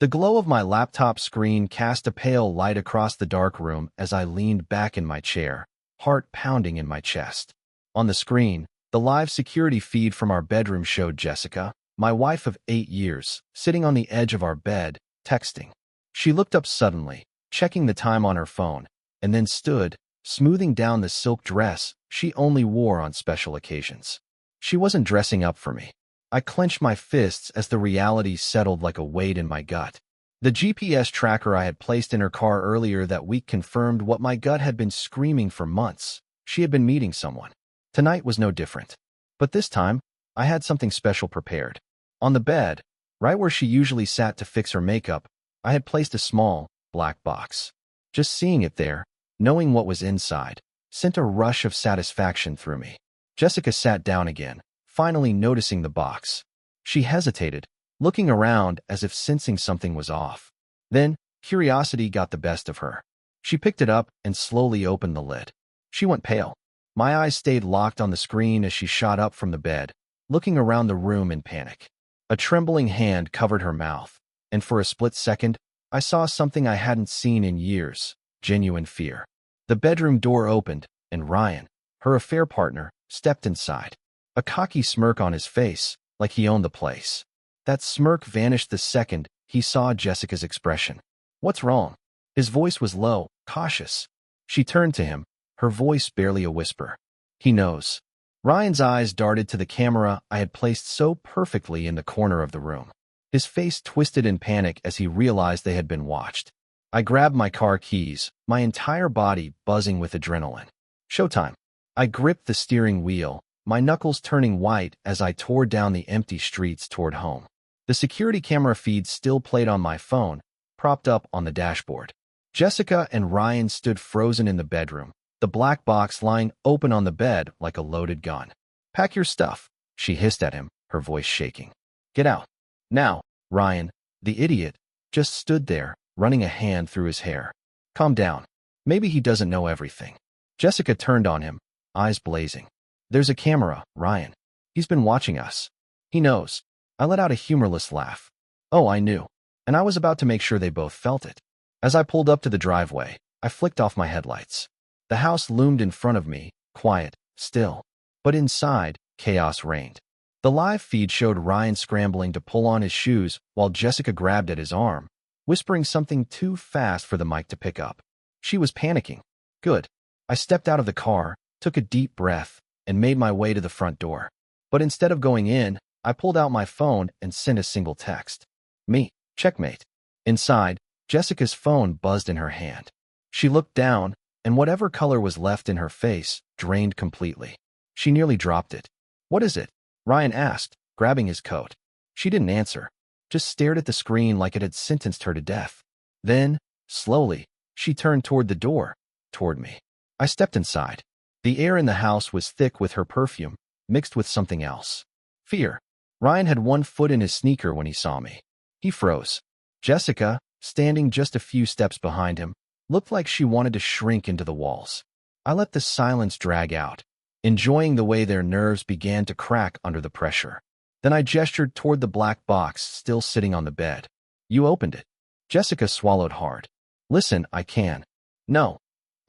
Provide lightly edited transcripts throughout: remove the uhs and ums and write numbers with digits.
The glow of my laptop screen cast a pale light across the dark room as I leaned back in my chair, heart pounding in my chest. On the screen, the live security feed from our bedroom showed Jessica, my wife of 8 years, sitting on the edge of our bed, texting. She looked up suddenly, checking the time on her phone, and then stood, smoothing down the silk dress she only wore on special occasions. She wasn't dressing up for me. I clenched my fists as the reality settled like a weight in my gut. The GPS tracker I had placed in her car earlier that week confirmed what my gut had been screaming for months. She had been meeting someone. Tonight was no different. But this time, I had something special prepared. On the bed, right where she usually sat to fix her makeup, I had placed a small, black box. Just seeing it there, knowing what was inside, sent a rush of satisfaction through me. Jessica sat down again, finally noticing the box. She hesitated, looking around as if sensing something was off. Then, curiosity got the best of her. She picked it up and slowly opened the lid. She went pale. My eyes stayed locked on the screen as she shot up from the bed, looking around the room in panic. A trembling hand covered her mouth, and for a split second, I saw something I hadn't seen in years: genuine fear. The bedroom door opened, and Ryan, her affair partner, stepped inside. A cocky smirk on his face, like he owned the place. That smirk vanished the second he saw Jessica's expression. "What's wrong?" His voice was low, cautious. She turned to him, her voice barely a whisper. "He knows." Ryan's eyes darted to the camera I had placed so perfectly in the corner of the room. His face twisted in panic as he realized they had been watched. I grabbed my car keys, my entire body buzzing with adrenaline. Showtime. I gripped the steering wheel, my knuckles turning white as I tore down the empty streets toward home. The security camera feed still played on my phone, propped up on the dashboard. Jessica and Ryan stood frozen in the bedroom, the black box lying open on the bed like a loaded gun. "Pack your stuff," she hissed at him, her voice shaking. "Get out. Now." Ryan, the idiot, just stood there, running a hand through his hair. "Calm down. Maybe he doesn't know everything." Jessica turned on him, eyes blazing. "There's a camera, Ryan. He's been watching us. He knows." I let out a humorless laugh. "Oh, I knew." And I was about to make sure they both felt it. As I pulled up to the driveway, I flicked off my headlights. The house loomed in front of me, quiet, still. But inside, chaos reigned. The live feed showed Ryan scrambling to pull on his shoes while Jessica grabbed at his arm, whispering something too fast for the mic to pick up. She was panicking. Good. I stepped out of the car, took a deep breath, and made my way to the front door. But instead of going in, I pulled out my phone and sent a single text. "Me, checkmate." Inside, Jessica's phone buzzed in her hand. She looked down, and whatever color was left in her face drained completely. She nearly dropped it. "What is it?" Ryan asked, grabbing his coat. She didn't answer, just stared at the screen like it had sentenced her to death. Then, slowly, she turned toward the door, toward me. I stepped inside. The air in the house was thick with her perfume, mixed with something else. Fear. Ryan had one foot in his sneaker when he saw me. He froze. Jessica, standing just a few steps behind him, looked like she wanted to shrink into the walls. I let the silence drag out, enjoying the way their nerves began to crack under the pressure. Then I gestured toward the black box still sitting on the bed. "You opened it." Jessica swallowed hard. "Listen, I can." "No."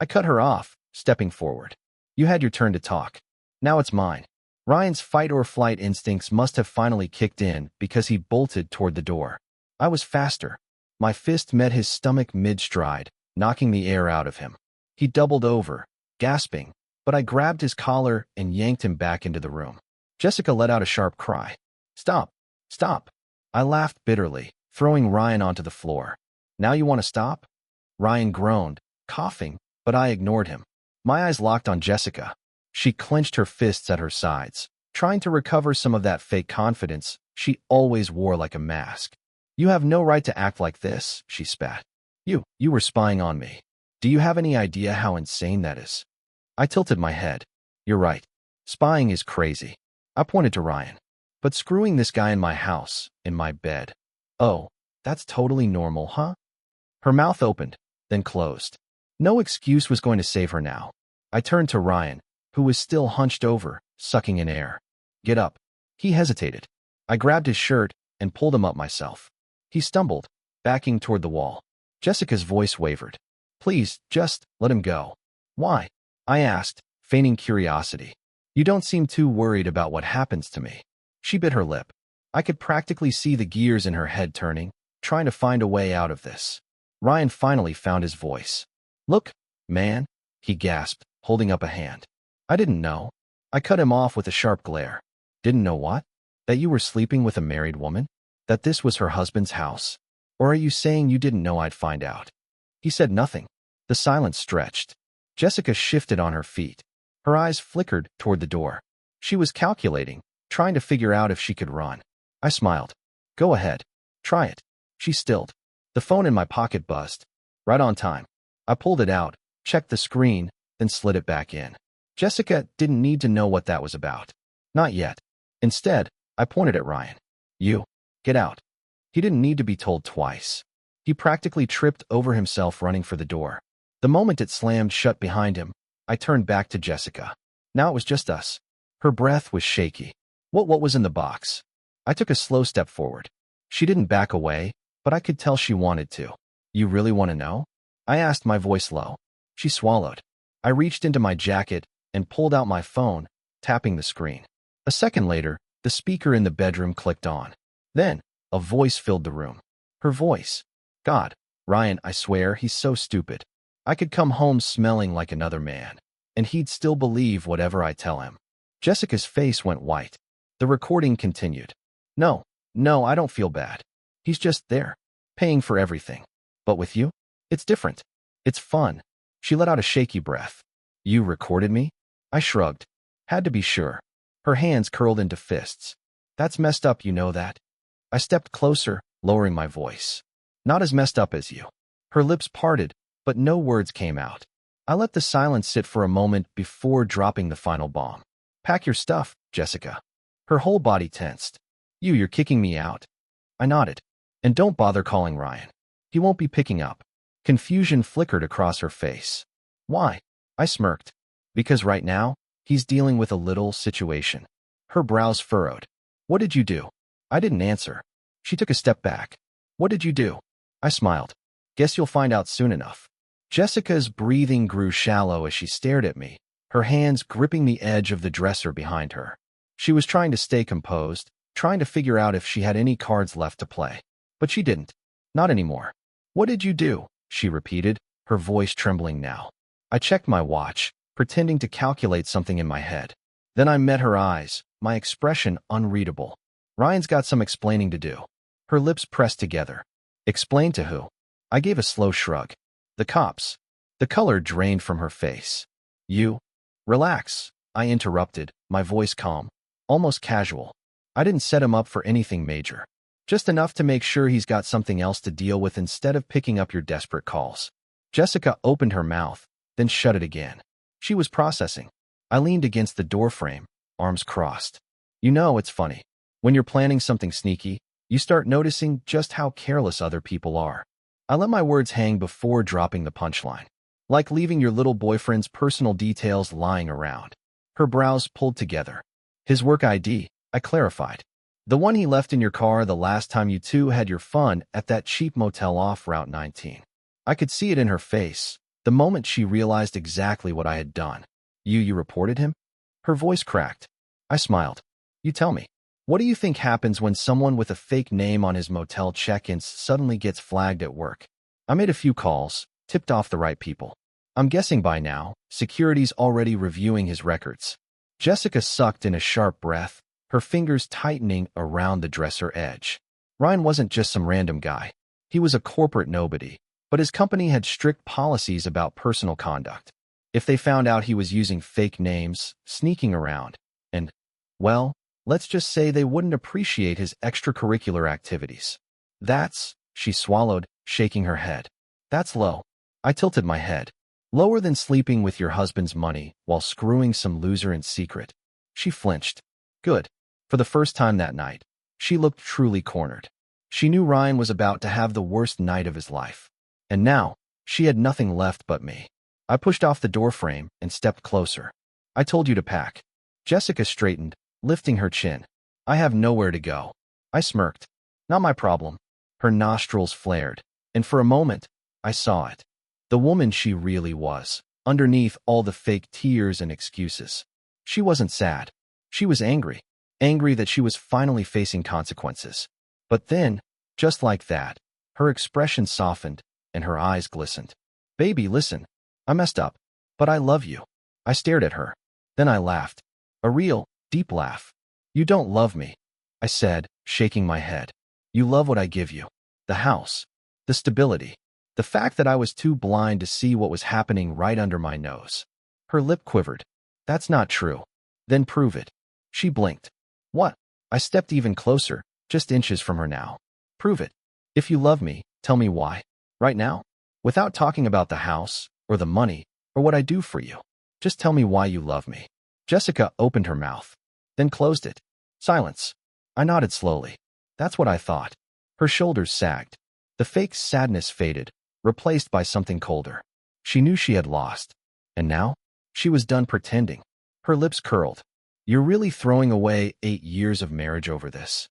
I cut her off, stepping forward. "You had your turn to talk. Now it's mine." Ryan's fight-or-flight instincts must have finally kicked in because he bolted toward the door. I was faster. My fist met his stomach mid-stride, knocking the air out of him. He doubled over, gasping, but I grabbed his collar and yanked him back into the room. Jessica let out a sharp cry. "Stop! Stop!" I laughed bitterly, throwing Ryan onto the floor. "Now you want to stop?" Ryan groaned, coughing, but I ignored him. My eyes locked on Jessica. She clenched her fists at her sides, trying to recover some of that fake confidence she always wore like a mask. "You have no right to act like this," she spat. You were spying on me. Do you have any idea how insane that is?" I tilted my head. "You're right. Spying is crazy." I pointed to Ryan. "But screwing this guy in my house, in my bed. Oh, that's totally normal, huh?" Her mouth opened, then closed. No excuse was going to save her now. I turned to Ryan, who was still hunched over, sucking in air. "Get up." He hesitated. I grabbed his shirt and pulled him up myself. He stumbled, backing toward the wall. Jessica's voice wavered. Please, just let him go. Why? I asked, feigning curiosity. You don't seem too worried about what happens to me. She bit her lip. I could practically see the gears in her head turning, trying to find a way out of this. Ryan finally found his voice. Look, man, he gasped, holding up a hand. I didn't know. I cut him off with a sharp glare. Didn't know what? That you were sleeping with a married woman? That this was her husband's house? Or are you saying you didn't know I'd find out? He said nothing. The silence stretched. Jessica shifted on her feet. Her eyes flickered toward the door. She was calculating, trying to figure out if she could run. I smiled. Go ahead. Try it. She stilled. The phone in my pocket buzzed. Right on time. I pulled it out, checked the screen, then slid it back in. Jessica didn't need to know what that was about. Not yet. Instead, I pointed at Ryan. You. Get out. He didn't need to be told twice. He practically tripped over himself running for the door. The moment it slammed shut behind him, I turned back to Jessica. Now it was just us. Her breath was shaky. What was in the box? I took a slow step forward. She didn't back away, but I could tell she wanted to. You really want to know? I asked, my voice low. She swallowed. I reached into my jacket and pulled out my phone, tapping the screen. A second later, the speaker in the bedroom clicked on. Then, a voice filled the room. Her voice. God, Ryan, I swear, he's so stupid. I could come home smelling like another man, and he'd still believe whatever I tell him. Jessica's face went white. The recording continued. No, I don't feel bad. He's just there, paying for everything. But with you, it's different. It's fun. She let out a shaky breath. You recorded me? I shrugged. Had to be sure. Her hands curled into fists. That's messed up, you know that? I stepped closer, lowering my voice. Not as messed up as you. Her lips parted, but no words came out. I let the silence sit for a moment before dropping the final bomb. Pack your stuff, Jessica. Her whole body tensed. You're kicking me out? I nodded. And don't bother calling Ryan. He won't be picking up. Confusion flickered across her face. Why? I smirked. Because right now, he's dealing with a little situation. Her brows furrowed. What did you do? I didn't answer. She took a step back. What did you do? I smiled. Guess you'll find out soon enough. Jessica's breathing grew shallow as she stared at me, her hands gripping the edge of the dresser behind her. She was trying to stay composed, trying to figure out if she had any cards left to play. But she didn't. Not anymore. What did you do? She repeated, her voice trembling now. I checked my watch, pretending to calculate something in my head. Then I met her eyes, my expression unreadable. Ryan's got some explaining to do. Her lips pressed together. Explain to who? I gave a slow shrug. The cops. The color drained from her face. You? Relax, I interrupted, my voice calm, almost casual. I didn't set him up for anything major. Just enough to make sure he's got something else to deal with instead of picking up your desperate calls. Jessica opened her mouth, then shut it again. She was processing. I leaned against the doorframe, arms crossed. You know, it's funny. When you're planning something sneaky, you start noticing just how careless other people are. I let my words hang before dropping the punchline. Like leaving your little boyfriend's personal details lying around. Her brows pulled together. His work ID, I clarified. The one he left in your car the last time you two had your fun at that cheap motel off Route 19. I could see it in her face, the moment she realized exactly what I had done. You reported him? Her voice cracked. I smiled. You tell me. What do you think happens when someone with a fake name on his motel check-ins suddenly gets flagged at work? I made a few calls, tipped off the right people. I'm guessing by now, security's already reviewing his records. Jessica sucked in a sharp breath, her fingers tightening around the dresser edge. Ryan wasn't just some random guy. He was a corporate nobody, but his company had strict policies about personal conduct. If they found out he was using fake names, sneaking around, and, well, let's just say they wouldn't appreciate his extracurricular activities. She swallowed, shaking her head. That's low. I tilted my head. Lower than sleeping with your husband's money while screwing some loser in secret. She flinched. Good. For the first time that night, she looked truly cornered. She knew Ryan was about to have the worst night of his life. And now, she had nothing left but me. I pushed off the doorframe and stepped closer. I told you to pack. Jessica straightened, lifting her chin. I have nowhere to go. I smirked. Not my problem. Her nostrils flared, and for a moment, I saw it. The woman she really was, underneath all the fake tears and excuses. She wasn't sad. She was angry. Angry that she was finally facing consequences. But then, just like that, her expression softened and her eyes glistened. Baby, listen. I messed up. But I love you. I stared at her. Then I laughed. A real, deep laugh. You don't love me, I said, shaking my head. You love what I give you. The house. The stability. The fact that I was too blind to see what was happening right under my nose. Her lip quivered. That's not true. Then prove it. She blinked. What? I stepped even closer, just inches from her now. Prove it. If you love me, tell me why. Right now? Without talking about the house, or the money, or what I do for you. Just tell me why you love me. Jessica opened her mouth, then closed it. Silence. I nodded slowly. That's what I thought. Her shoulders sagged. The fake sadness faded, replaced by something colder. She knew she had lost. And now? She was done pretending. Her lips curled. You're really throwing away 8 years of marriage over this?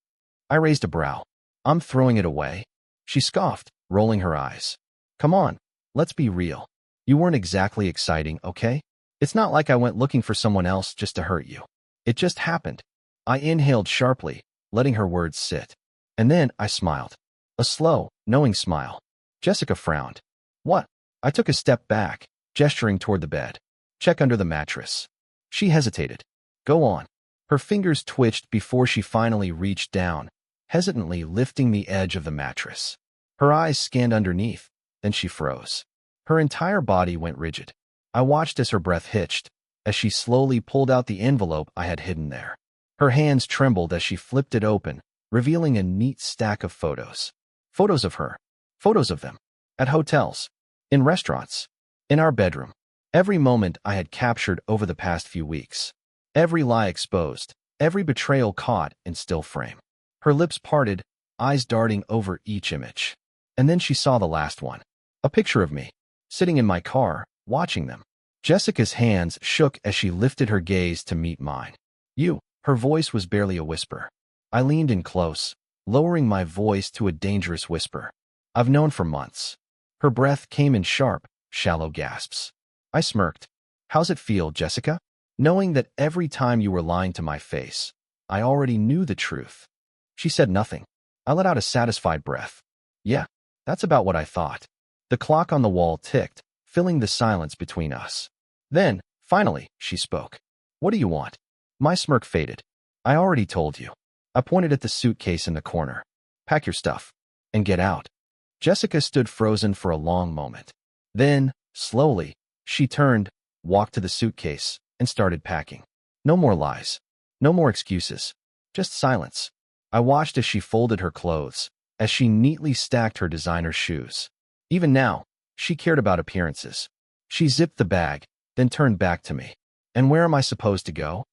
I raised a brow. I'm throwing it away? She scoffed, rolling her eyes. Come on, let's be real. You weren't exactly exciting, okay? It's not like I went looking for someone else just to hurt you. It just happened. I inhaled sharply, letting her words sit. And then I smiled. A slow, knowing smile. Jessica frowned. What? I took a step back, gesturing toward the bed. Check under the mattress. She hesitated. Go on. Her fingers twitched before she finally reached down, hesitantly lifting the edge of the mattress. Her eyes scanned underneath, then she froze. Her entire body went rigid. I watched as her breath hitched, as she slowly pulled out the envelope I had hidden there. Her hands trembled as she flipped it open, revealing a neat stack of photos. Photos of her. Photos of them. At hotels. In restaurants. In our bedroom. Every moment I had captured over the past few weeks. Every lie exposed. Every betrayal caught in still frame. Her lips parted, eyes darting over each image. And then she saw the last one. A picture of me, sitting in my car, watching them. Jessica's hands shook as she lifted her gaze to meet mine. You. Her voice was barely a whisper. I leaned in close, lowering my voice to a dangerous whisper. I've known for months. Her breath came in sharp, shallow gasps. I smirked. How's it feel, Jessica? Knowing that every time you were lying to my face, I already knew the truth. She said nothing. I let out a satisfied breath. Yeah, that's about what I thought. The clock on the wall ticked, filling the silence between us. Then, finally, she spoke. What do you want? My smirk faded. I already told you. I pointed at the suitcase in the corner. Pack your stuff. And get out. Jessica stood frozen for a long moment. Then, slowly, she turned, walked to the suitcase, and started packing. No more lies. No more excuses. Just silence. I watched as she folded her clothes, as she neatly stacked her designer shoes. Even now, she cared about appearances. She zipped the bag, then turned back to me. And where am I supposed to go?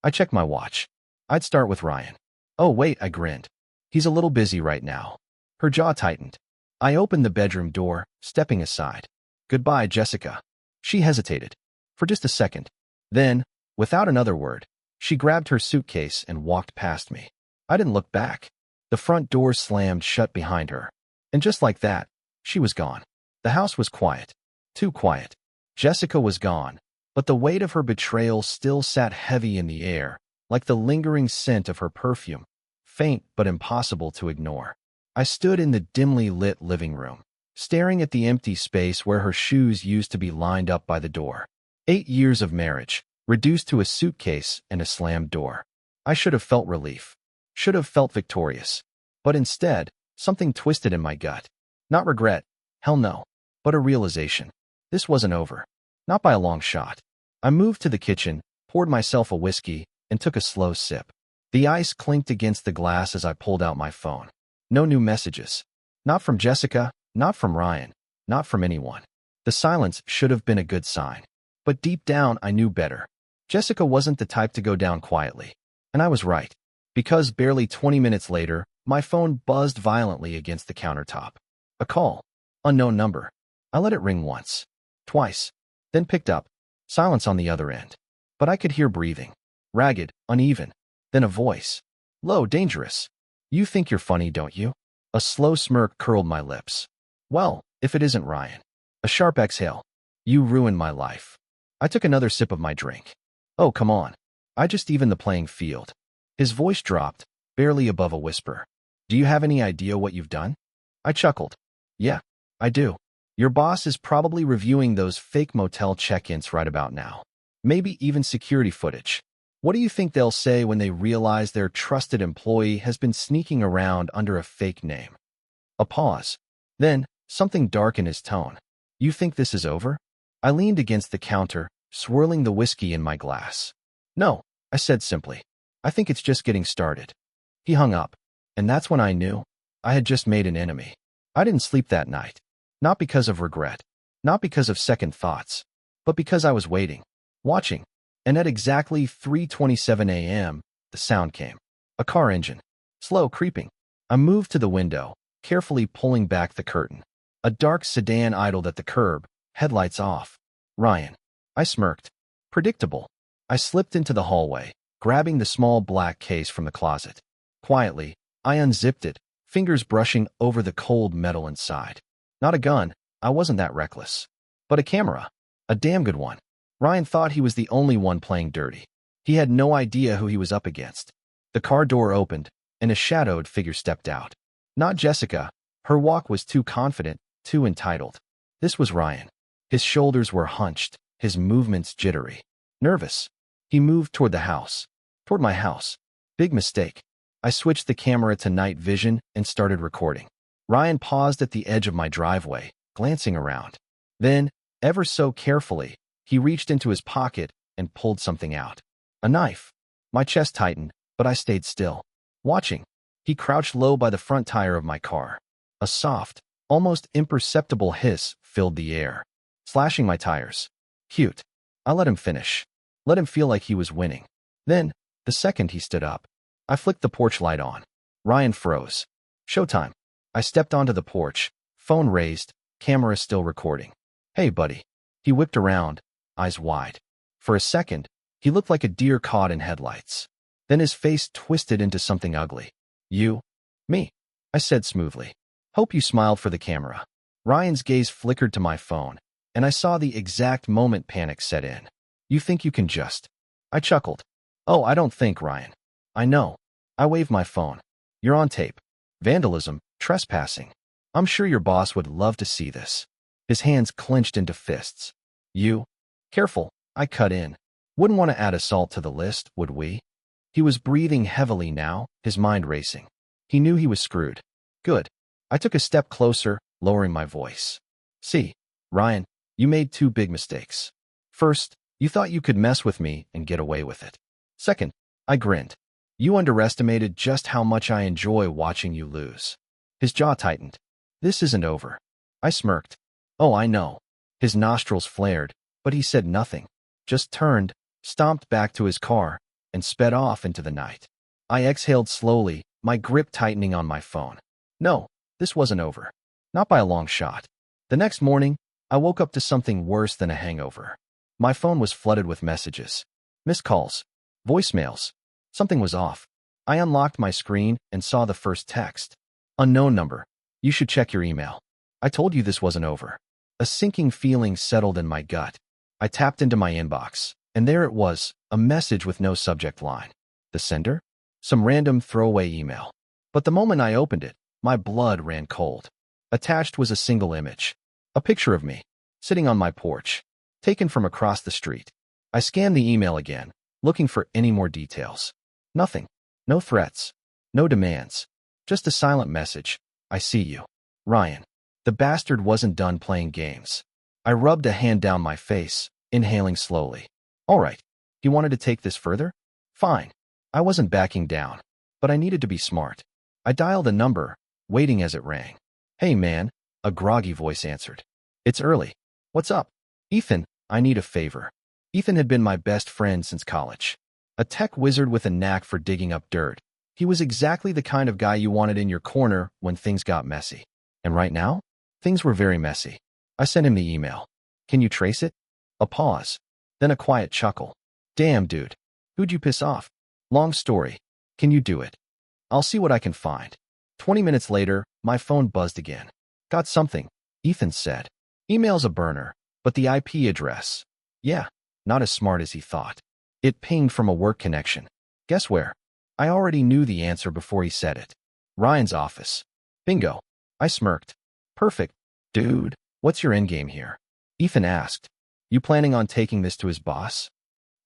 I checked my watch. I'd start with Ryan. Oh, wait, I grinned. He's a little busy right now. Her jaw tightened. I opened the bedroom door, stepping aside. Goodbye, Jessica. She hesitated. For just a second. Then, without another word, she grabbed her suitcase and walked past me. I didn't look back. The front door slammed shut behind her. And just like that, she was gone. The house was quiet. Too quiet. Jessica was gone, but the weight of her betrayal still sat heavy in the air, like the lingering scent of her perfume, faint but impossible to ignore. I stood in the dimly lit living room, staring at the empty space where her shoes used to be lined up by the door. 8 years of marriage, reduced to a suitcase and a slammed door. I should have felt relief. Should have felt victorious. But instead, something twisted in my gut. Not regret, hell no, but a realization. This wasn't over. Not by a long shot. I moved to the kitchen, poured myself a whiskey, and took a slow sip. The ice clinked against the glass as I pulled out my phone. No new messages. Not from Jessica, not from Ryan, not from anyone. The silence should have been a good sign. But deep down, I knew better. Jessica wasn't the type to go down quietly. And I was right. Because barely 20 minutes later, my phone buzzed violently against the countertop. A call. Unknown number. I let it ring once. Twice. Then picked up. Silence on the other end. But I could hear breathing. Ragged, uneven. Then a voice. Low, dangerous. You think you're funny, don't you? A slow smirk curled my lips. Well, if it isn't Ryan. A sharp exhale. You ruined my life. I took another sip of my drink. Oh, come on. I just evened the playing field. His voice dropped, barely above a whisper. Do you have any idea what you've done? I chuckled. Yeah, I do. Your boss is probably reviewing those fake motel check-ins right about now. Maybe even security footage. What do you think they'll say when they realize their trusted employee has been sneaking around under a fake name? A pause. Then, something dark in his tone. You think this is over? I leaned against the counter, swirling the whiskey in my glass. No, I said simply. I think it's just getting started. He hung up, and that's when I knew I had just made an enemy. I didn't sleep that night. Not because of regret, not because of second thoughts, but because I was waiting, watching, and at exactly 3:27 a.m., the sound came. A car engine. Slow, creeping. I moved to the window, carefully pulling back the curtain. A dark sedan idled at the curb, headlights off. Ryan. I smirked. Predictable. I slipped into the hallway, grabbing the small black case from the closet. Quietly, I unzipped it, fingers brushing over the cold metal inside. Not a gun, I wasn't that reckless. But a camera. A damn good one. Ryan thought he was the only one playing dirty. He had no idea who he was up against. The car door opened, and a shadowed figure stepped out. Not Jessica. Her walk was too confident, too entitled. This was Ryan. His shoulders were hunched, his movements jittery. Nervous. He moved toward the house. Toward my house. Big mistake. I switched the camera to night vision and started recording. Ryan paused at the edge of my driveway, glancing around. Then, ever so carefully, he reached into his pocket and pulled something out. A knife. My chest tightened, but I stayed still. Watching. He crouched low by the front tire of my car. A soft, almost imperceptible hiss filled the air, slashing my tires. Cute. I let him finish. Let him feel like he was winning. Then, the second he stood up, I flicked the porch light on. Ryan froze. Showtime. I stepped onto the porch, phone raised, camera still recording. Hey, buddy. He whipped around, eyes wide. For a second, he looked like a deer caught in headlights. Then his face twisted into something ugly. You? Me? I said smoothly. Hope you smiled for the camera. Ryan's gaze flickered to my phone, and I saw the exact moment panic set in. You think you can just... I chuckled. Oh, I don't think, Ryan. I know. I waved my phone. You're on tape. Vandalism, trespassing. I'm sure your boss would love to see this. His hands clenched into fists. You? Careful, I cut in. Wouldn't want to add assault to the list, would we? He was breathing heavily now, his mind racing. He knew he was screwed. Good. I took a step closer, lowering my voice. See, Ryan, you made two big mistakes. First, you thought you could mess with me and get away with it. Second, I grinned. You underestimated just how much I enjoy watching you lose. His jaw tightened. This isn't over. I smirked. Oh, I know. His nostrils flared, but he said nothing. Just turned, stomped back to his car, and sped off into the night. I exhaled slowly, my grip tightening on my phone. No, this wasn't over. Not by a long shot. The next morning, I woke up to something worse than a hangover. My phone was flooded with messages. Missed calls. Voicemails. Something was off. I unlocked my screen and saw the first text. Unknown number. You should check your email. I told you this wasn't over. A sinking feeling settled in my gut. I tapped into my inbox, and there it was, a message with no subject line. The sender? Some random throwaway email. But the moment I opened it, my blood ran cold. Attached was a single image. A picture of me, sitting on my porch, taken from across the street. I scanned the email again, looking for any more details. Nothing. No threats. No demands. Just a silent message. I see you. Ryan. The bastard wasn't done playing games. I rubbed a hand down my face, inhaling slowly. All right. He wanted to take this further? Fine. I wasn't backing down, but I needed to be smart. I dialed a number, waiting as it rang. Hey, man, a groggy voice answered. It's early. What's up? Ethan, I need a favor. Ethan had been my best friend since college. A tech wizard with a knack for digging up dirt. He was exactly the kind of guy you wanted in your corner when things got messy. And right now, things were very messy. I sent him the email. Can you trace it? A pause. Then a quiet chuckle. Damn, dude. Who'd you piss off? Long story. Can you do it? I'll see what I can find. 20 minutes later, my phone buzzed again. Got something, Ethan said. Email's a burner, but the IP address. Yeah, not as smart as he thought. It pinged from a work connection. Guess where? I already knew the answer before he said it. Ryan's office. Bingo. I smirked. Perfect. Dude, what's your endgame here? Ethan asked. You planning on taking this to his boss?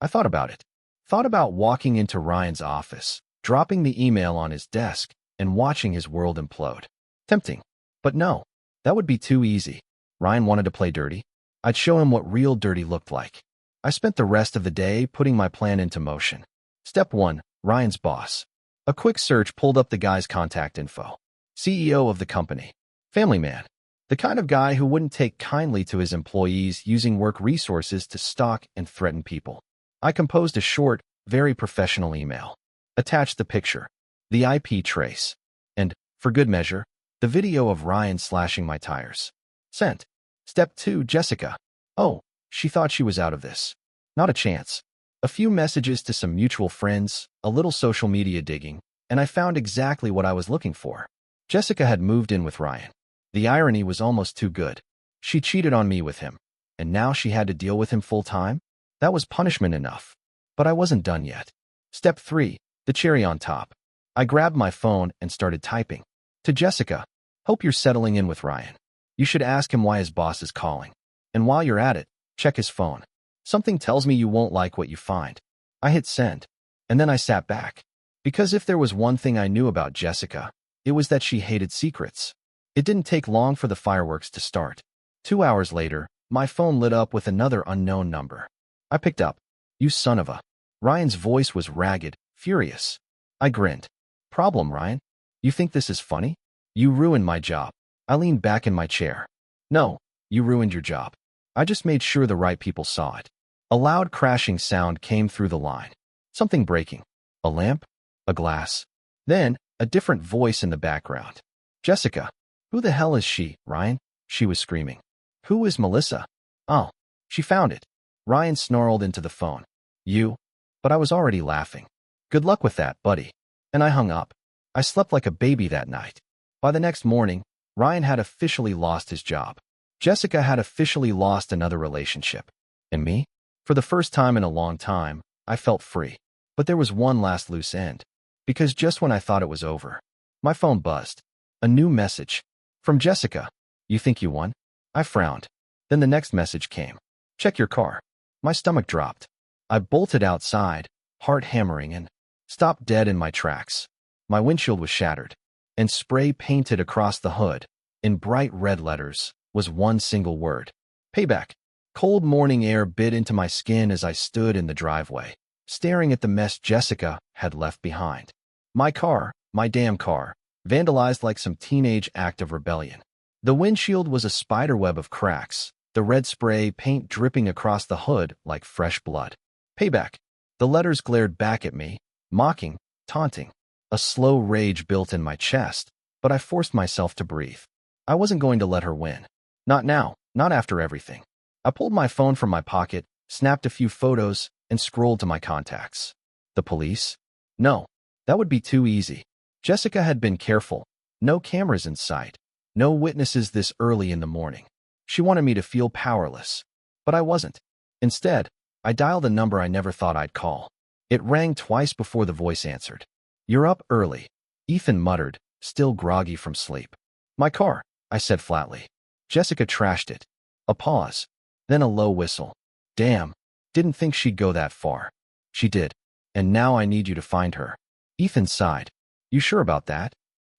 I thought about it. Thought about walking into Ryan's office, dropping the email on his desk, and watching his world implode. Tempting. But no, that would be too easy. Ryan wanted to play dirty. I'd show him what real dirty looked like. I spent the rest of the day putting my plan into motion. Step 1. Ryan's boss. A quick search pulled up the guy's contact info. CEO of the company. Family man. The kind of guy who wouldn't take kindly to his employees using work resources to stalk and threaten people. I composed a short, very professional email. Attached the picture, the IP trace, and, for good measure, the video of Ryan slashing my tires. Sent. Step 2. Jessica. Oh, she thought she was out of this. Not a chance. A few messages to some mutual friends, a little social media digging, and I found exactly what I was looking for. Jessica had moved in with Ryan. The irony was almost too good. She cheated on me with him, and now she had to deal with him full-time? That was punishment enough. But I wasn't done yet. Step 3. The cherry on top. I grabbed my phone and started typing. To Jessica, hope you're settling in with Ryan. You should ask him why his boss is calling. And while you're at it, check his phone. Something tells me you won't like what you find. I hit send. And then I sat back. Because if there was one thing I knew about Jessica, it was that she hated secrets. It didn't take long for the fireworks to start. 2 hours later, my phone lit up with another unknown number. I picked up. You son of a. Ryan's voice was ragged, furious. I grinned. Problem, Ryan? You think this is funny? You ruined my job. I leaned back in my chair. No, you ruined your job. I just made sure the right people saw it. A loud crashing sound came through the line. Something breaking. A lamp? A glass. Then, a different voice in the background. Jessica. Who the hell is she, Ryan? She was screaming. Who is Melissa? Oh, she found it. Ryan snarled into the phone. You? But I was already laughing. Good luck with that, buddy. And I hung up. I slept like a baby that night. By the next morning, Ryan had officially lost his job. Jessica had officially lost another relationship. And me? For the first time in a long time, I felt free. But there was one last loose end. Because just when I thought it was over, my phone buzzed. A new message. From Jessica. You think you won? I frowned. Then the next message came. Check your car. My stomach dropped. I bolted outside, heart hammering, and stopped dead in my tracks. My windshield was shattered, and spray painted across the hood, in bright red letters, was one single word. Payback. Cold morning air bit into my skin as I stood in the driveway, staring at the mess Jessica had left behind. My car, my damn car, vandalized like some teenage act of rebellion. The windshield was a spiderweb of cracks, the red spray paint dripping across the hood like fresh blood. Payback. The letters glared back at me, mocking, taunting. A slow rage built in my chest, but I forced myself to breathe. I wasn't going to let her win. Not now, not after everything. I pulled my phone from my pocket, snapped a few photos, and scrolled to my contacts. The police? No, that would be too easy. Jessica had been careful. No cameras in sight. No witnesses this early in the morning. She wanted me to feel powerless. But I wasn't. Instead, I dialed a number I never thought I'd call. It rang twice before the voice answered. You're up early, Ethan muttered, still groggy from sleep. My car, I said flatly. Jessica trashed it. A pause. Then a low whistle. Damn, didn't think she'd go that far. She did. And now I need you to find her. Ethan sighed. You sure about that?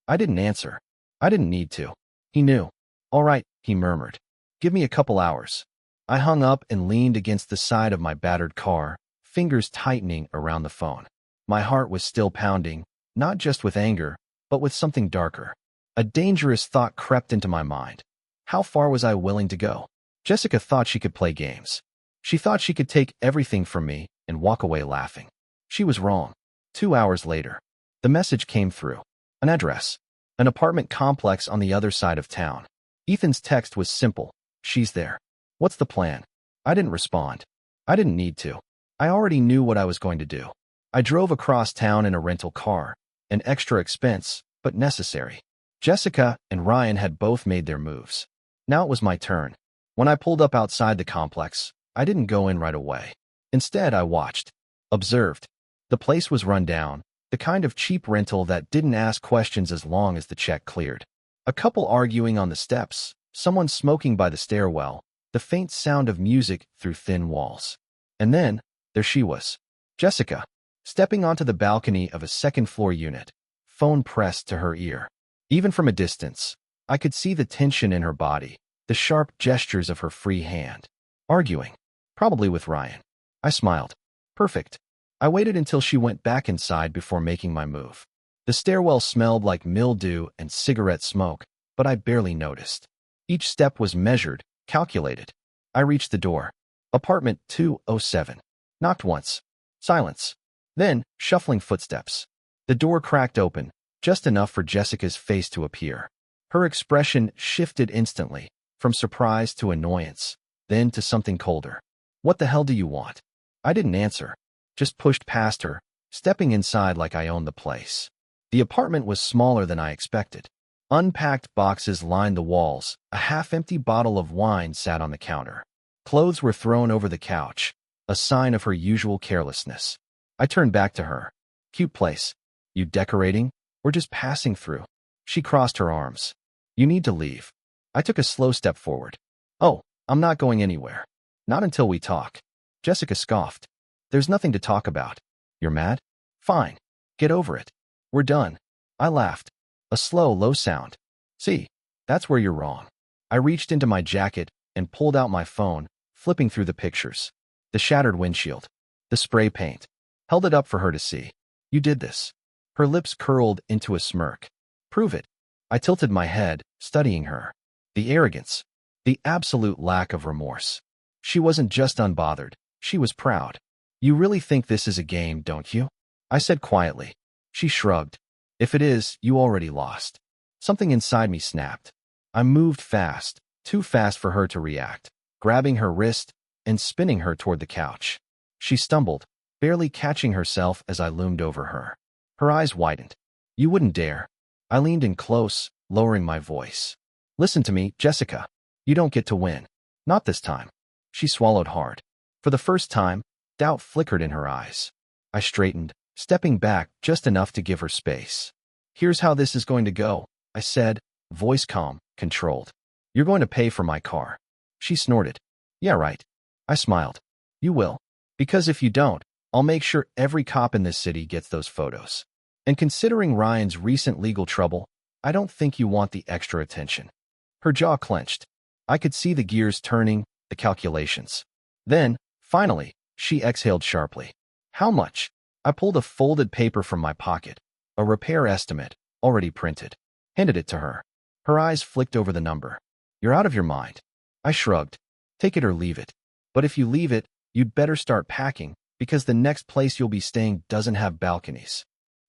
I didn't answer. I didn't need to. He knew. All right, he murmured. Give me a couple hours. I hung up and leaned against the side of my battered car, fingers tightening around the phone. My heart was still pounding, not just with anger, but with something darker. A dangerous thought crept into my mind. How far was I willing to go? Jessica thought she could play games. She thought she could take everything from me and walk away laughing. She was wrong. 2 hours later, the message came through. An address. An apartment complex on the other side of town. Ethan's text was simple. She's there. What's the plan? I didn't respond. I didn't need to. I already knew what I was going to do. I drove across town in a rental car. An extra expense, but necessary. Jessica and Ryan had both made their moves. Now it was my turn. When I pulled up outside the complex, I didn't go in right away. Instead, I watched, observed. The place was run down, the kind of cheap rental that didn't ask questions as long as the check cleared. A couple arguing on the steps, someone smoking by the stairwell, the faint sound of music through thin walls. And then, there she was, Jessica, stepping onto the balcony of a second-floor unit, phone pressed to her ear. Even from a distance, I could see the tension in her body, the sharp gestures of her free hand. Arguing. Probably with Ryan. I smiled. Perfect. I waited until she went back inside before making my move. The stairwell smelled like mildew and cigarette smoke, but I barely noticed. Each step was measured, calculated. I reached the door. Apartment 207. Knocked once. Silence. Then, shuffling footsteps. The door cracked open, just enough for Jessica's face to appear. Her expression shifted instantly, from surprise to annoyance, then to something colder. What the hell do you want? I didn't answer, just pushed past her, stepping inside like I owned the place. The apartment was smaller than I expected. Unpacked boxes lined the walls, a half-empty bottle of wine sat on the counter. Clothes were thrown over the couch, a sign of her usual carelessness. I turned back to her. Cute place. You decorating, or just passing through? She crossed her arms. You need to leave. I took a slow step forward. Oh, I'm not going anywhere. Not until we talk. Jessica scoffed. There's nothing to talk about. You're mad? Fine. Get over it. We're done. I laughed. A slow, low sound. See, that's where you're wrong. I reached into my jacket and pulled out my phone, flipping through the pictures. The shattered windshield. The spray paint. Held it up for her to see. You did this. Her lips curled into a smirk. Prove it. I tilted my head, studying her. The arrogance. The absolute lack of remorse. She wasn't just unbothered. She was proud. You really think this is a game, don't you? I said quietly. She shrugged. If it is, you already lost. Something inside me snapped. I moved fast, too fast for her to react, grabbing her wrist and spinning her toward the couch. She stumbled, barely catching herself as I loomed over her. Her eyes widened. You wouldn't dare. I leaned in close, lowering my voice. Listen to me, Jessica. You don't get to win. Not this time. She swallowed hard. For the first time, doubt flickered in her eyes. I straightened, stepping back just enough to give her space. Here's how this is going to go, I said, voice calm, controlled. You're going to pay for my car. She snorted. Yeah, right. I smiled. You will. Because if you don't, I'll make sure every cop in this city gets those photos. And considering Ryan's recent legal trouble, I don't think you want the extra attention. Her jaw clenched. I could see the gears turning, the calculations. Then, finally, she exhaled sharply. How much? I pulled a folded paper from my pocket, a repair estimate, already printed. Handed it to her. Her eyes flicked over the number. You're out of your mind. I shrugged. Take it or leave it. But if you leave it, you'd better start packing, because the next place you'll be staying doesn't have balconies.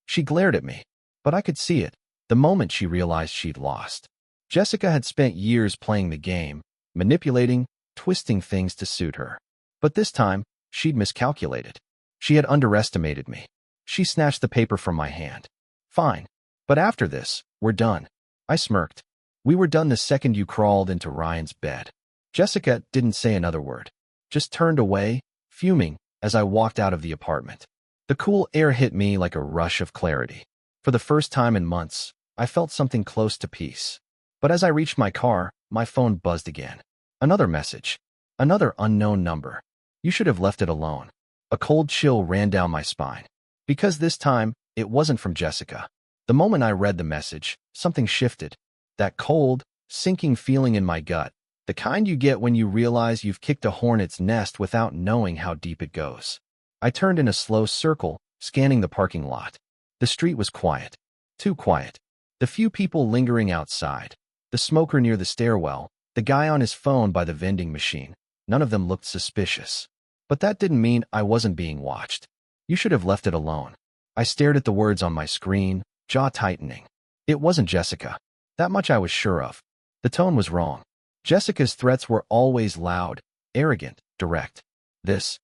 She glared at me, but I could see it, the moment she realized she'd lost. Jessica had spent years playing the game, manipulating, twisting things to suit her. But this time, she'd miscalculated. She had underestimated me. She snatched the paper from my hand. Fine. But after this, we're done. I smirked. We were done the second you crawled into Ryan's bed. Jessica didn't say another word. Just turned away, fuming, as I walked out of the apartment. The cool air hit me like a rush of clarity. For the first time in months, I felt something close to peace. But as I reached my car, my phone buzzed again. Another message. Another unknown number. You should have left it alone. A cold chill ran down my spine. Because this time, it wasn't from Jessica. The moment I read the message, something shifted. That cold, sinking feeling in my gut. The kind you get when you realize you've kicked a hornet's nest without knowing how deep it goes. I turned in a slow circle, scanning the parking lot. The street was quiet. Too quiet. The few people lingering outside. The smoker near the stairwell. The guy on his phone by the vending machine. None of them looked suspicious. But that didn't mean I wasn't being watched. You should have left it alone. I stared at the words on my screen, jaw tightening. It wasn't Jessica. That much I was sure of. The tone was wrong. Jessica's threats were always loud, arrogant, direct. This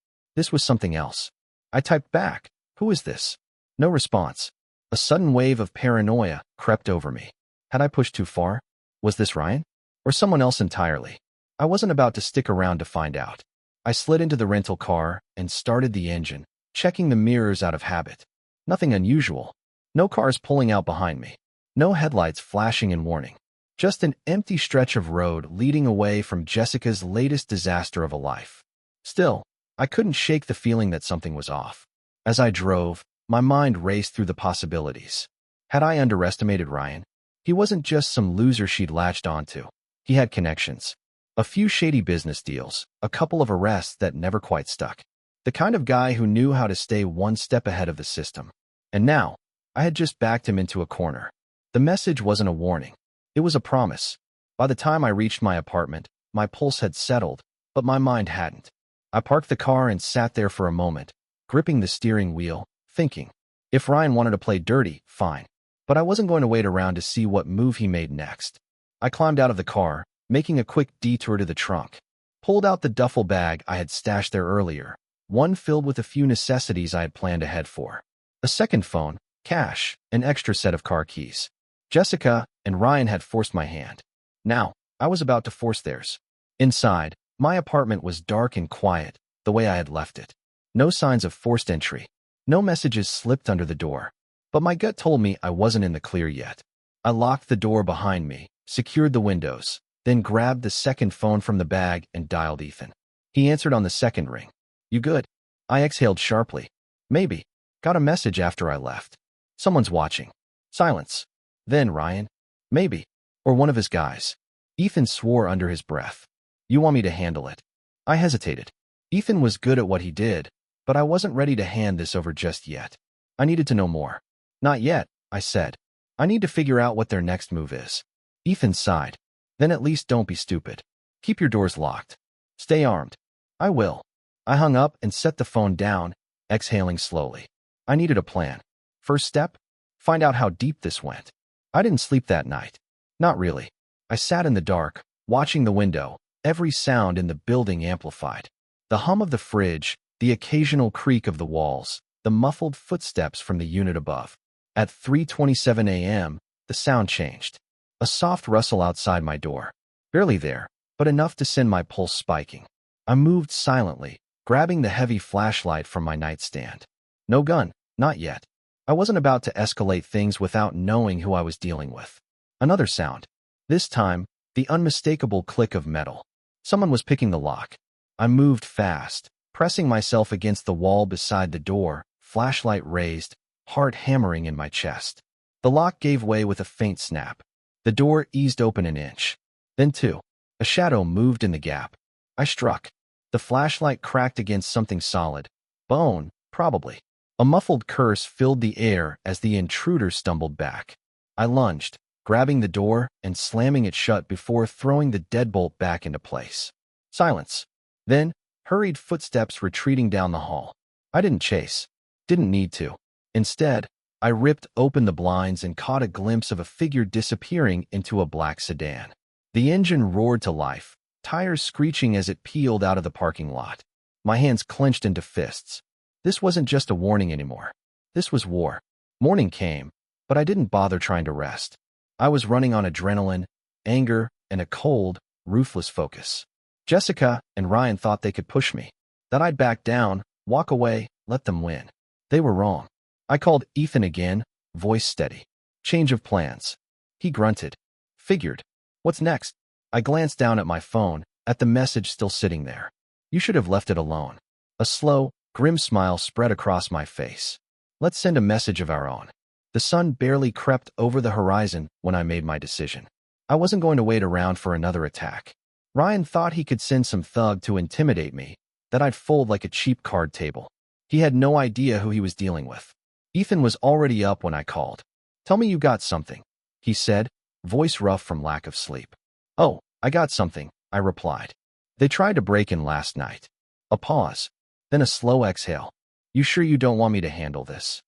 was something else. I typed back, "Who is this?" No response. A sudden wave of paranoia crept over me. Had I pushed too far? Was this Ryan? Or someone else entirely? I wasn't about to stick around to find out. I slid into the rental car and started the engine, checking the mirrors out of habit. Nothing unusual. No cars pulling out behind me. No headlights flashing in warning. Just an empty stretch of road leading away from Jessica's latest disaster of a life. Still, I couldn't shake the feeling that something was off. As I drove, my mind raced through the possibilities. Had I underestimated Ryan? He wasn't just some loser she'd latched onto. He had connections. A few shady business deals, a couple of arrests that never quite stuck. The kind of guy who knew how to stay one step ahead of the system. And now, I had just backed him into a corner. The message wasn't a warning. It was a promise. By the time I reached my apartment, my pulse had settled, but my mind hadn't. I parked the car and sat there for a moment, gripping the steering wheel, thinking. If Ryan wanted to play dirty, fine. But I wasn't going to wait around to see what move he made next. I climbed out of the car, making a quick detour to the trunk. Pulled out the duffel bag I had stashed there earlier, one filled with a few necessities I had planned ahead for. A second phone, cash, an extra set of car keys. Jessica and Ryan had forced my hand. Now, I was about to force theirs. Inside, my apartment was dark and quiet, the way I had left it. No signs of forced entry. No messages slipped under the door. But my gut told me I wasn't in the clear yet. I locked the door behind me, secured the windows, then grabbed the second phone from the bag and dialed Ethan. He answered on the second ring. You good? I exhaled sharply. Maybe. Got a message after I left. Someone's watching. Silence. Then Ryan. Maybe. Or one of his guys. Ethan swore under his breath. You want me to handle it? I hesitated. Ethan was good at what he did, but I wasn't ready to hand this over just yet. I needed to know more. Not yet, I said. I need to figure out what their next move is. Ethan sighed. Then at least don't be stupid. Keep your doors locked. Stay armed. I will. I hung up and set the phone down, exhaling slowly. I needed a plan. First step? Find out how deep this went. I didn't sleep that night. Not really. I sat in the dark, watching the window, every sound in the building amplified. The hum of the fridge, the occasional creak of the walls, the muffled footsteps from the unit above. At 3:27 a.m., the sound changed. A soft rustle outside my door. Barely there, but enough to send my pulse spiking. I moved silently, grabbing the heavy flashlight from my nightstand. No gun, not yet. I wasn't about to escalate things without knowing who I was dealing with. Another sound. This time, the unmistakable click of metal. Someone was picking the lock. I moved fast, pressing myself against the wall beside the door, flashlight raised, heart hammering in my chest. The lock gave way with a faint snap. The door eased open an inch. Then two. A shadow moved in the gap. I struck. The flashlight cracked against something solid. Bone, probably. A muffled curse filled the air as the intruder stumbled back. I lunged, grabbing the door and slamming it shut before throwing the deadbolt back into place. Silence. Then, hurried footsteps retreating down the hall. I didn't chase. Didn't need to. Instead, I ripped open the blinds and caught a glimpse of a figure disappearing into a black sedan. The engine roared to life, tires screeching as it peeled out of the parking lot. My hands clenched into fists. This wasn't just a warning anymore. This was war. Morning came, but I didn't bother trying to rest. I was running on adrenaline, anger, and a cold, ruthless focus. Jessica and Ryan thought they could push me, that I'd back down, walk away, let them win. They were wrong. I called Ethan again, voice steady. Change of plans. He grunted. Figured. What's next? I glanced down at my phone, at the message still sitting there. You should have left it alone. A slow, grim smile spread across my face. Let's send a message of our own. The sun barely crept over the horizon when I made my decision. I wasn't going to wait around for another attack. Ryan thought he could send some thug to intimidate me, that I'd fold like a cheap card table. He had no idea who he was dealing with. Ethan was already up when I called. Tell me you got something, he said, voice rough from lack of sleep. Oh, I got something, I replied. They tried to break in last night. A pause, then a slow exhale. You sure you don't want me to handle this?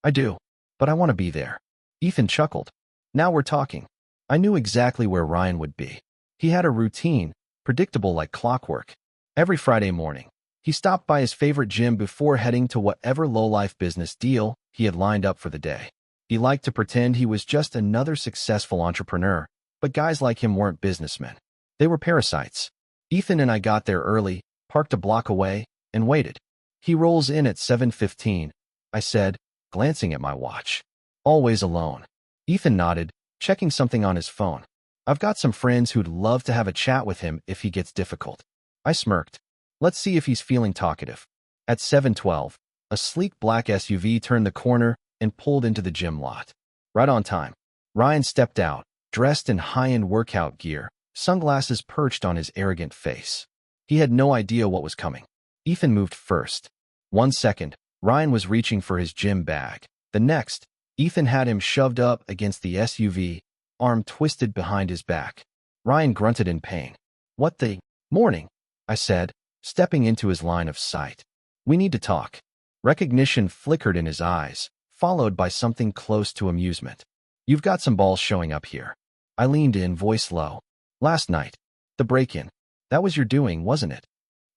I do, but I want to be there. Ethan chuckled. Now we're talking. I knew exactly where Ryan would be. He had a routine, predictable like clockwork. Every Friday morning, he stopped by his favorite gym before heading to whatever low-life business deal he had lined up for the day. He liked to pretend he was just another successful entrepreneur, but guys like him weren't businessmen. They were parasites. Ethan and I got there early, parked a block away, and waited. He rolls in at 7:15, I said, glancing at my watch. Always alone. Ethan nodded, checking something on his phone. I've got some friends who'd love to have a chat with him if he gets difficult. I smirked. Let's see if he's feeling talkative. At 7:12, a sleek black SUV turned the corner and pulled into the gym lot. Right on time. Ryan stepped out, dressed in high-end workout gear, sunglasses perched on his arrogant face. He had no idea what was coming. Ethan moved first. 1 second, Ryan was reaching for his gym bag. The next, Ethan had him shoved up against the SUV, arm twisted behind his back. Ryan grunted in pain. What the morning? I said, stepping into his line of sight. We need to talk. Recognition flickered in his eyes, followed by something close to amusement. You've got some balls showing up here. I leaned in, voice low. Last night. The break-in. That was your doing, wasn't it?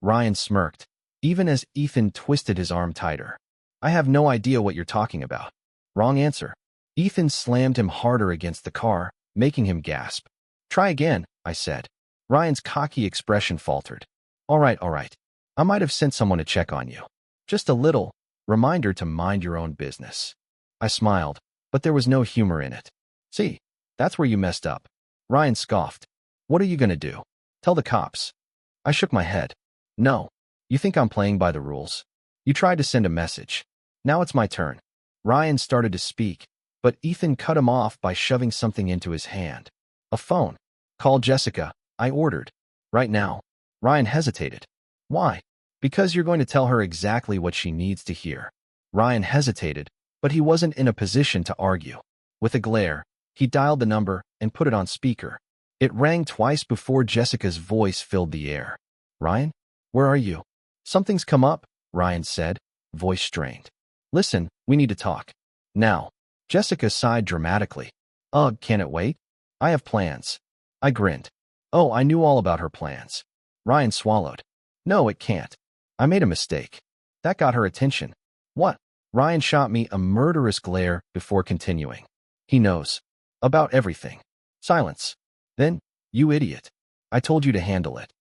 Ryan smirked, even as Ethan twisted his arm tighter. I have no idea what you're talking about. Wrong answer. Ethan slammed him harder against the car, making him gasp. Try again, I said. Ryan's cocky expression faltered. All right. I might have sent someone to check on you. Just a little reminder to mind your own business. I smiled, but there was no humor in it. See, that's where you messed up. Ryan scoffed. What are you going to do? Tell the cops. I shook my head. No. You think I'm playing by the rules? You tried to send a message. Now it's my turn. Ryan started to speak, but Ethan cut him off by shoving something into his hand. A phone. Call Jessica, I ordered. Right now. Ryan hesitated. Why? Because you're going to tell her exactly what she needs to hear. Ryan hesitated, but he wasn't in a position to argue. With a glare, he dialed the number and put it on speaker. It rang twice before Jessica's voice filled the air. Ryan? Where are you? Something's come up, Ryan said, voice strained. Listen, we need to talk. Now. Jessica sighed dramatically. Ugh, can it wait? I have plans. I grinned. Oh, I knew all about her plans. Ryan swallowed. No, it can't. I made a mistake. That got her attention. What? Ryan shot me a murderous glare before continuing. He knows. About everything. Silence. Then, you idiot. I told you to handle it.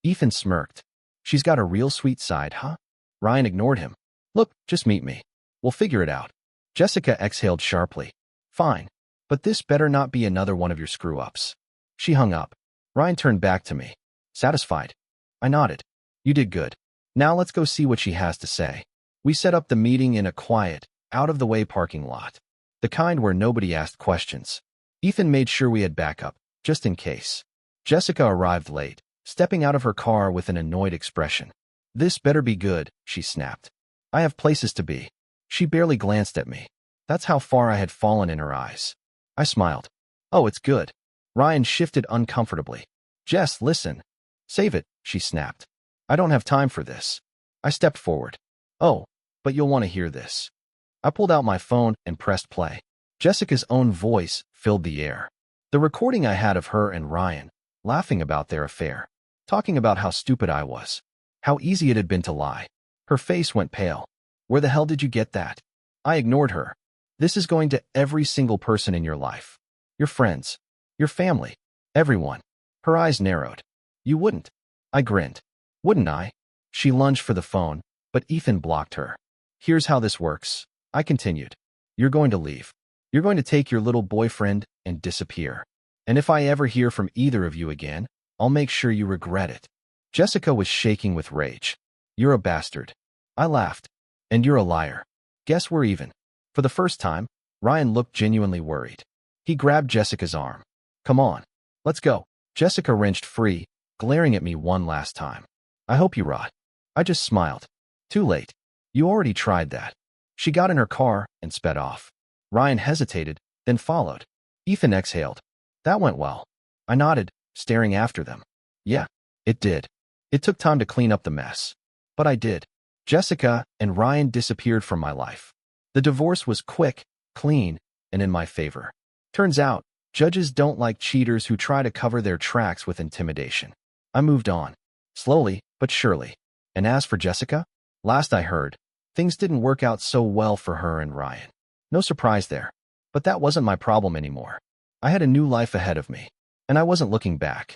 Ethan smirked. She's got a real sweet side, huh? Ryan ignored him. Look, just meet me. We'll figure it out. Jessica exhaled sharply. Fine. But this better not be another one of your screw-ups. She hung up. Ryan turned back to me. Satisfied? I nodded. You did good. Now let's go see what she has to say. We set up the meeting in a quiet, out-of-the-way parking lot. The kind where nobody asked questions. Ethan made sure we had backup, just in case. Jessica arrived late, stepping out of her car with an annoyed expression. This better be good, she snapped. I have places to be. She barely glanced at me. That's how far I had fallen in her eyes. I smiled. Oh, it's good. Ryan shifted uncomfortably. Jess, listen. Save it, she snapped. I don't have time for this. I stepped forward. Oh, but you'll want to hear this. I pulled out my phone and pressed play. Jessica's own voice filled the air. The recording I had of her and Ryan, laughing about their affair, talking about how stupid I was, how easy it had been to lie. Her face went pale. Where the hell did you get that? I ignored her. This is going to every single person in your life. Your friends. Your family. Everyone. Her eyes narrowed. You wouldn't. I grinned. Wouldn't I? She lunged for the phone, but Ethan blocked her. Here's how this works. I continued. You're going to leave. You're going to take your little boyfriend and disappear. And if I ever hear from either of you again, I'll make sure you regret it. Jessica was shaking with rage. You're a bastard. I laughed. And you're a liar. Guess we're even. For the first time, Ryan looked genuinely worried. He grabbed Jessica's arm. Come on. Let's go. Jessica wrenched free, glaring at me one last time. I hope you rot. I just smiled. Too late. You already tried that. She got in her car and sped off. Ryan hesitated, then followed. Ethan exhaled. That went well. I nodded, staring after them. Yeah, it did. It took time to clean up the mess. But I did. Jessica and Ryan disappeared from my life. The divorce was quick, clean, and in my favor. Turns out, judges don't like cheaters who try to cover their tracks with intimidation. I moved on. Slowly, but surely. And as for Jessica, last I heard, things didn't work out so well for her and Ryan. No surprise there. But that wasn't my problem anymore. I had a new life ahead of me, and I wasn't looking back.